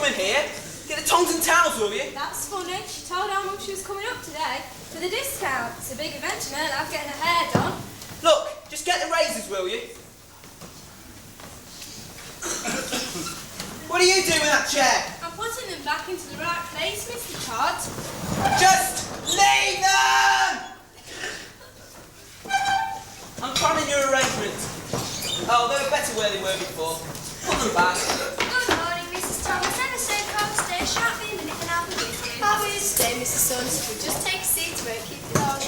coming here. Get the tongs and towels, will you? That's funny. She told our mum she was coming up today for the discount. It's a big event to her, like getting her hair done. Look, just get the razors, will you? What are you doing with that chair? I'm putting them back into the right place, Mr. Todd. Just leave them! I'm planning your arrangement. Oh, they were better where they were before. Put them back. Good morning, Mrs. Thomas. Ever so calm today. Shan't be a minute and I'll be with you. How are you today, Mrs. Sons? We'll just take a seat where keep it on.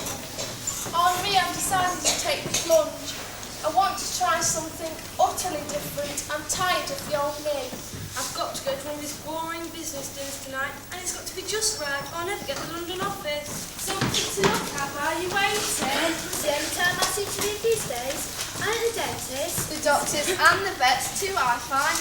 Henri, I've decided to take the plunge. I want to try something utterly different. I'm tired of the old me. I've got to go to one of these boring business dinners tonight, and it's got to be just right, or I'll never get the London office. Something to look at while you're waiting. It's the only time I seem to read these days. I'm at the dentist. The doctors and the vets too, I find.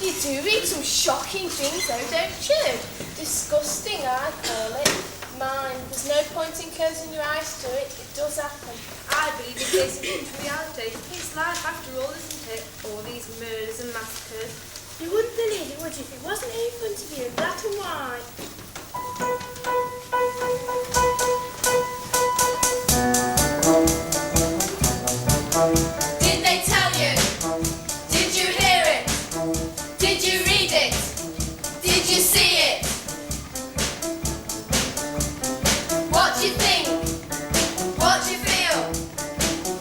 You do read some shocking things though, don't you? Disgusting, I call it. Mind, there's no point in closing your eyes to it. It does happen. I believe it is into reality. It's life after all, isn't it? All these murders and massacres. You wouldn't believe it, would you, if it wasn't in front of you in black and white? Did they tell you? Did you hear it? Did you read it? Did you see it? What do you think? What do you feel?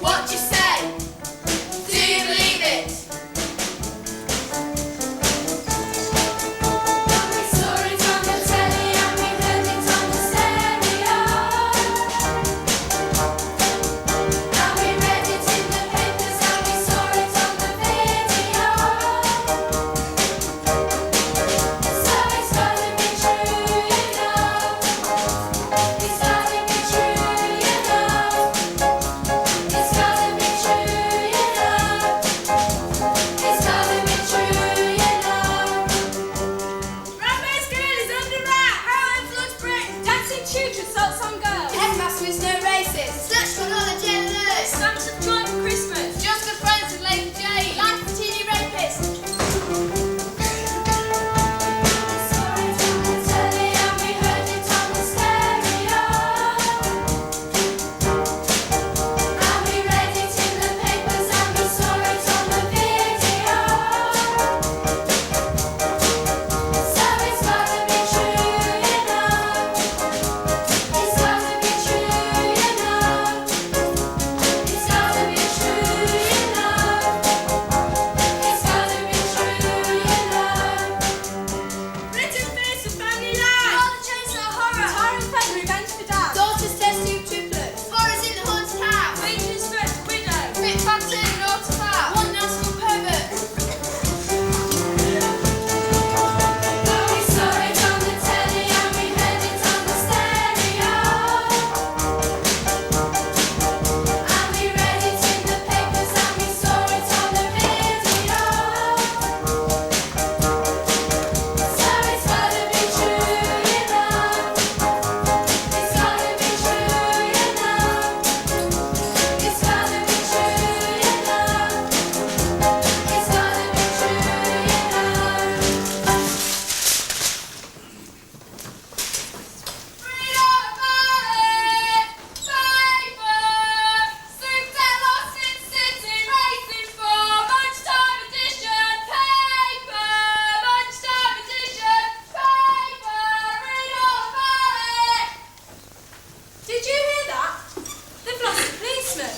What do you say? Do you believe it? We saw it on the telly and we heard it on the stereo. And we read it in the papers and we saw it on the video. So it's gotta be true, you know. It's gotta be true, you know. It's gotta be true, you know. It's gotta be true, you know. Rabbit's girl is under rat. How influence brings dancing children, salts on girls. Headmaster is no racist. Snatched on holiday and nurse. Stamps of joy for Christmas. Just good friends with Lady Jane. Life for teeny rapist. We saw it on the telly and we heard it on the stereo. And we read it in the papers and we saw it on the video. So it's gotta be true, you know. It's gotta be true, you know. It's gotta be true, you know. It's gotta be true, you know. Written face of family life. All the chains are horror. Tar and feather, revenge for dad. Daughters test tube triplets. Horrors in the haunted house. Wages for widow. Fit fat turn and autofat. One national pervert. We saw it on the telly and we heard it on the stereo. And we read it in the papers and we saw it on the video. So it's gotta be true, you know. It's gotta be true, you know. It's gotta be true, you know. It's gotta be true, you know. Freedom Valley! Paper! Super lost in city racing for lunchtime edition! Paper! Lunchtime edition! Paper! Freedom Valley! Did you hear that? They've lost a policeman.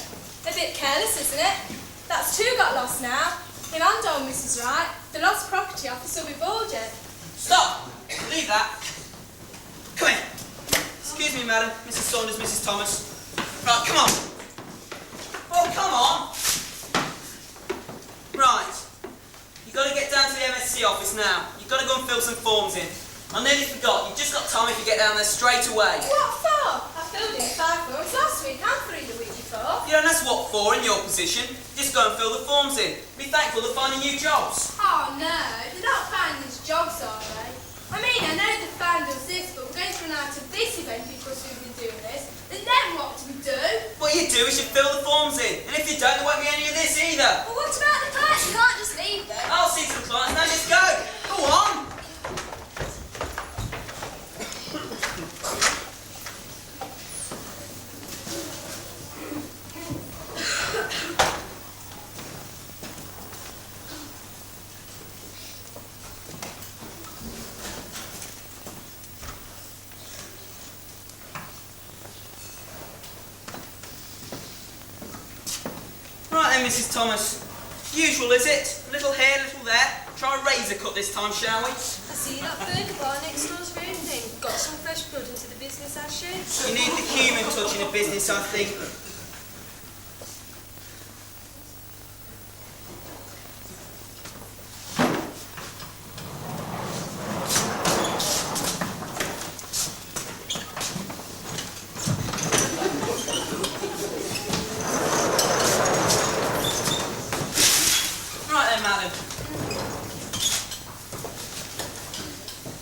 A bit careless, isn't it? That's two got lost now. Him and old Mrs. Wright. The lost property office will be boarded. Stop! Leave that. Come in. Excuse me, madam. Mrs. Saunders, Mrs. Thomas. Right, come on. Oh, come on. Right. You've got to get down to the MSC office now. You've got to go and fill some forms in. I nearly forgot. You've just got time if you get down there straight away. What for? I filled in 5 forms last week and 3 the week before. You don't ask what for in your position. Just go and fill the forms in. Be thankful they're finding new jobs. Oh no, they're not finding us jobs, are they? I mean, I know they found us this, but we're going to run out of this event because we've been doing this. And then what do we do? What you do is you fill the forms in. And if you don't, there won't be any of this either. Well, what about the clients? You can't just leave them. I'll see to the clients. Now just go. Go on. Right then, Mrs. Thomas. Usual, is it? Little here, little there. Try a razor cut this time, shall we? I see that burger bar next door's rounding. Got some fresh blood into the business, has she? You need the human touch in a business, I think. Right then, madam.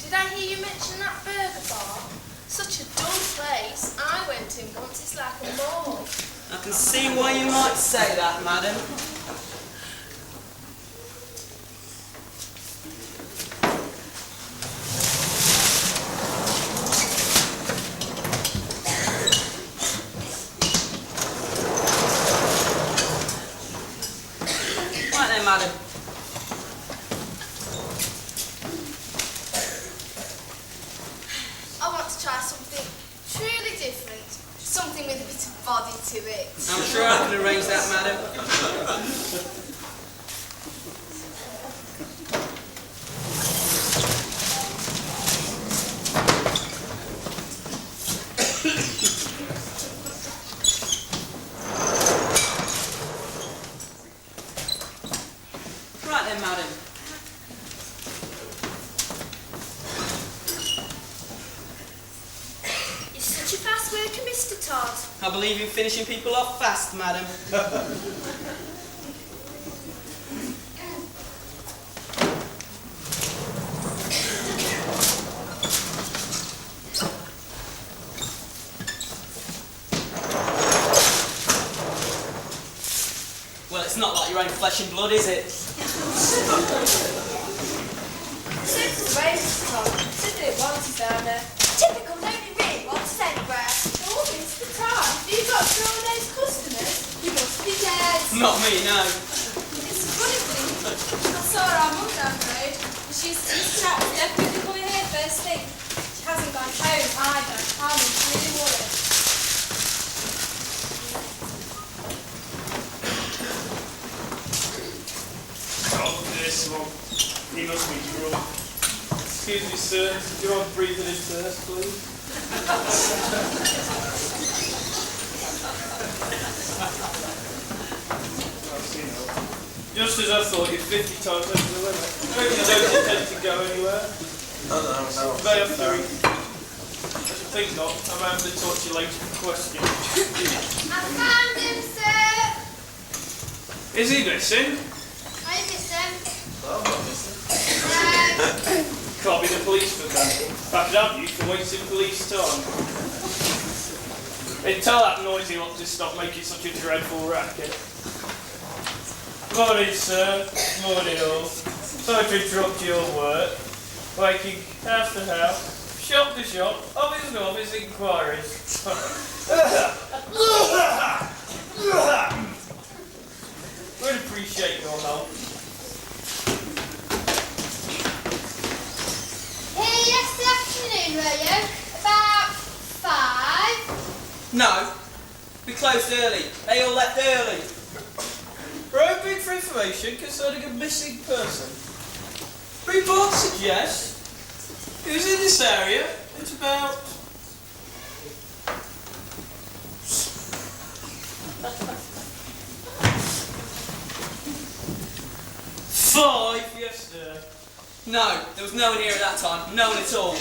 Did I hear you mention that burger bar? Such a dull place. I went in once, it's like a mall. I can see why you might say that, madam. Right then, madam. I want to try something truly different. Something with a bit of body to it. I'm sure I can arrange that, madam. Right then, madam. You're such a fast worker, Mr. Todd. I believe in finishing people off fast, madam. Well, it's not like your own flesh and blood, is it? Suits the way, Mr. Todd. Said that it wants down there. Typical, nobody really wants us anywhere. Oh, Mr. Todd, you got through all those customers? You must be dead. Not me, no. It's a funny thing. I saw her on Monday, I'm afraid. And she's chatting definitely coming here first thing. She hasn't gone home either. I'm really worried. Oh, this one. He must be drunk. Excuse me, sir. Do you want to breathe in his first, please? Just as I thought, you're 50 times over the limit. I hope you don't intend to go anywhere. No. May have to I should think not. I might have to talk to you later for questions. I found him, sir. Is he missing? I miss him. I'm not missing. Can't be the policeman then. I could have you for wasting police time. Hey, tell that noisy lot to stop making such a dreadful racket. Morning, sir. Morning, all. Sorry to interrupt your work. Waking house to house, shop to shop, office to office inquiries. Would appreciate your help. Here yesterday afternoon, were you? About 5? No. We closed early. They all left early. We're hoping for information concerning a missing person. Report suggests he was in this area at about 5 yesterday. No, there was no one here at that time. No one at all.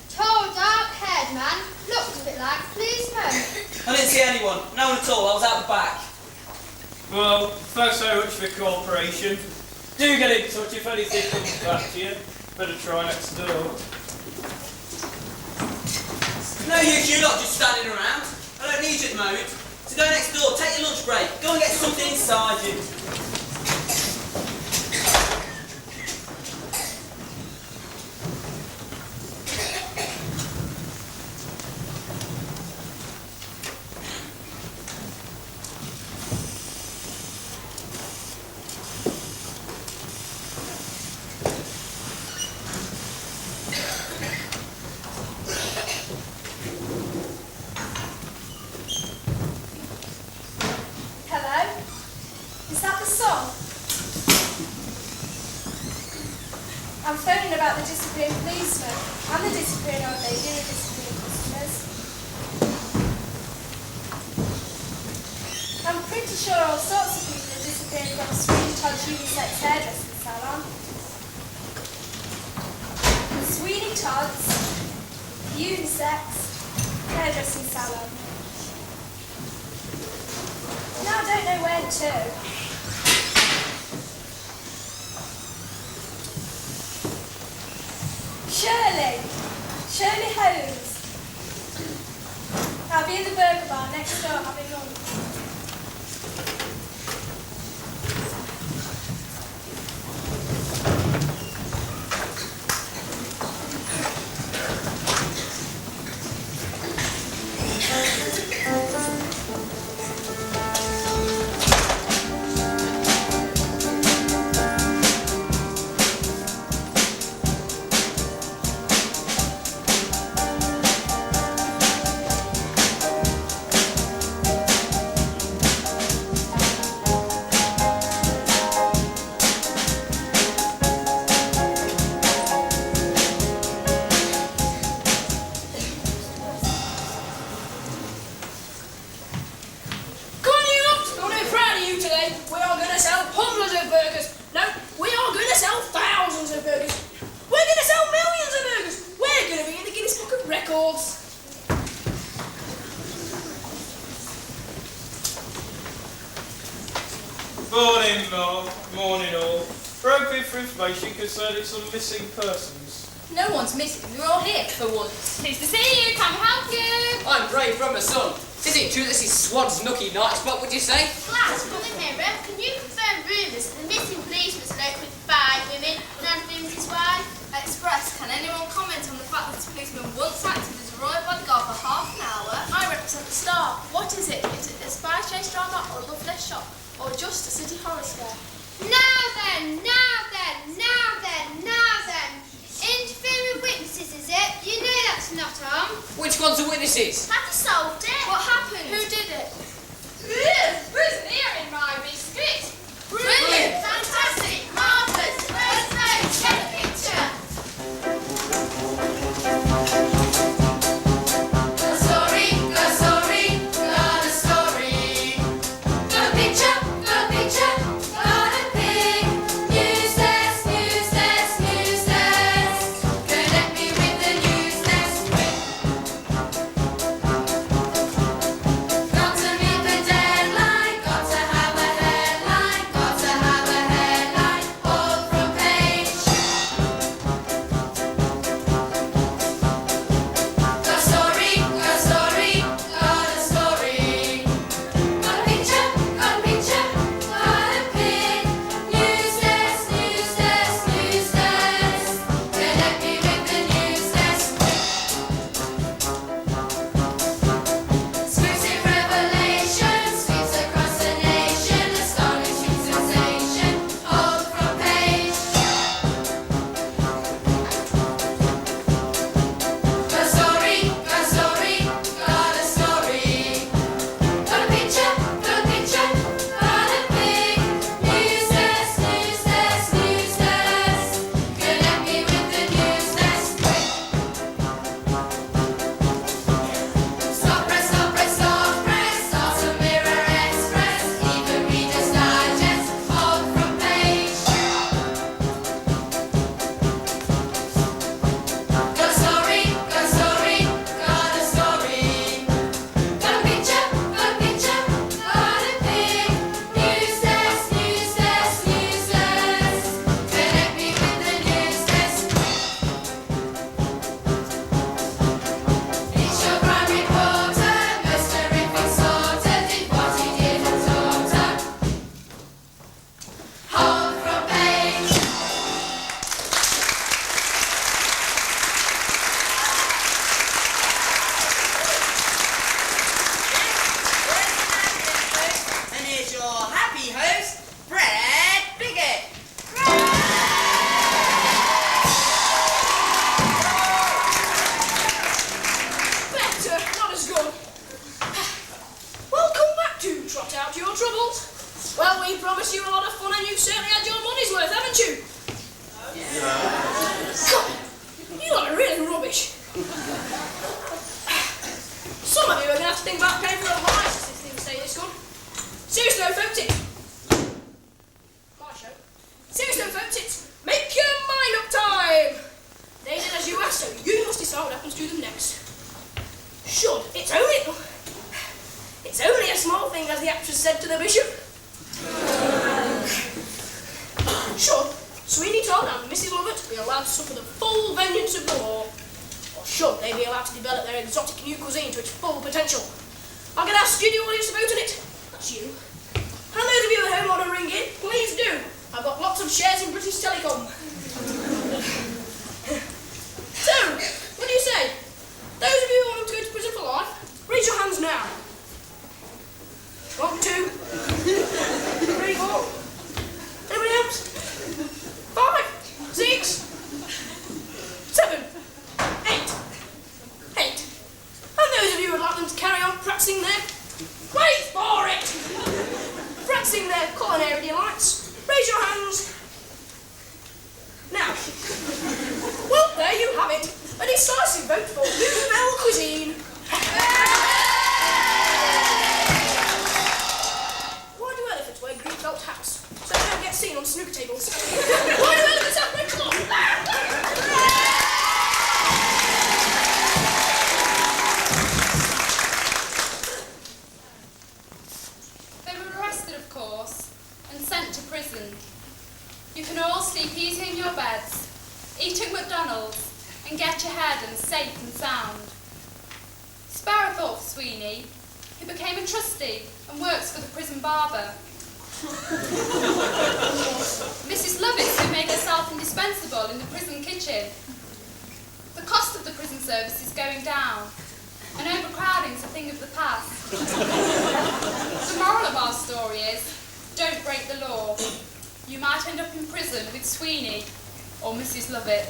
Tall, dark-haired man. Looked a bit like a policeman. I didn't see anyone. No one at all. I was out the back. Well, thanks very much for your cooperation. Do get in touch if anything comes back to you. Better try next door. No use you lot just standing around. I don't need you at the moment. So go next door, take your lunch break. Go and get something inside you. I'm phoning about the disciplined policeman and the disciplined old lady and the disciplined customers. I'm pretty sure all sorts of people are disciplined from Sweeney Todd's unisex hairdressing salon. Sweeney Todd's unisex hairdressing salon. Now I don't know where to. Shirley Holmes. I'll be in the burger bar next door having lunch. Morning, Mark. Morning, all. Broke in for information concerning some missing persons. No one's missing. We're all here for once. Pleased to see you. Can we help you? I'm Ray from my son. Is it true this is Swad's Nookie night spot, would you say? Lads, come in here, Rev. Can you confirm rumours that the missing policeman eloped with 5 women and had been with his wife? Express, can anyone comment on the fact that this policeman once acted as a royal bodyguard for half an hour? I represent the Star. What is it? Is it a spy chase drama or a love letter shop? Or just a city horror scare? Now then! Interfering with witnesses, is it? You know that's not on. Which one's the witnesses? Have you solved it? What happened? Who did it? There's an ear in my biscuit. Brilliant! Fantastic! Marvellous! First page! Get a picture! Well, we promised you a lot of fun and you've certainly had your money's worth, haven't you? God, you lot are really rubbish. Some of you are going to have to think about paying for a license if things stay this good. Seriously though, folks, my show. Seriously though, folks, make your mind up time. They did as you asked, so you must decide what happens to them next. Should, it's only a small thing, as the actress said to the bishop. Should Sweeney, Todd and Mrs. Lovett be allowed to suffer the full vengeance of the law? Or should they be allowed to develop their exotic new cuisine to its full potential? I'll get our studio audience to vote on it. That's you. And those of you at home want to ring in, please do. I've got lots of shares in British Telecom. So, what do you say? Those of you who want them to go to prison for life, raise your hands now. 1, 2, 3, 4. Anybody else? 5, 6, 7, 8. 8. And those of you who would like them to carry on practicing their... Wait for it! Practicing their culinary delights, raise your hands. Now, well, there you have it. A decisive vote for Granville cuisine. Why do elephants wear green felt hats? So they don't get seen on snooker tables. Why do elephants have red cloth? They were arrested, of course, and sent to prison. You can all sleep easy in your beds, eat at McDonald's, and get your head in safe and sound. Spare a thought for Sweeney, who became a trustee and works for the prison barber. Mrs. Lovett, who made herself indispensable in the prison kitchen. The cost of the prison service is going down, and overcrowding is a thing of the past. The moral of our story is, don't break the law. You might end up in prison with Sweeney or Mrs. Lovett.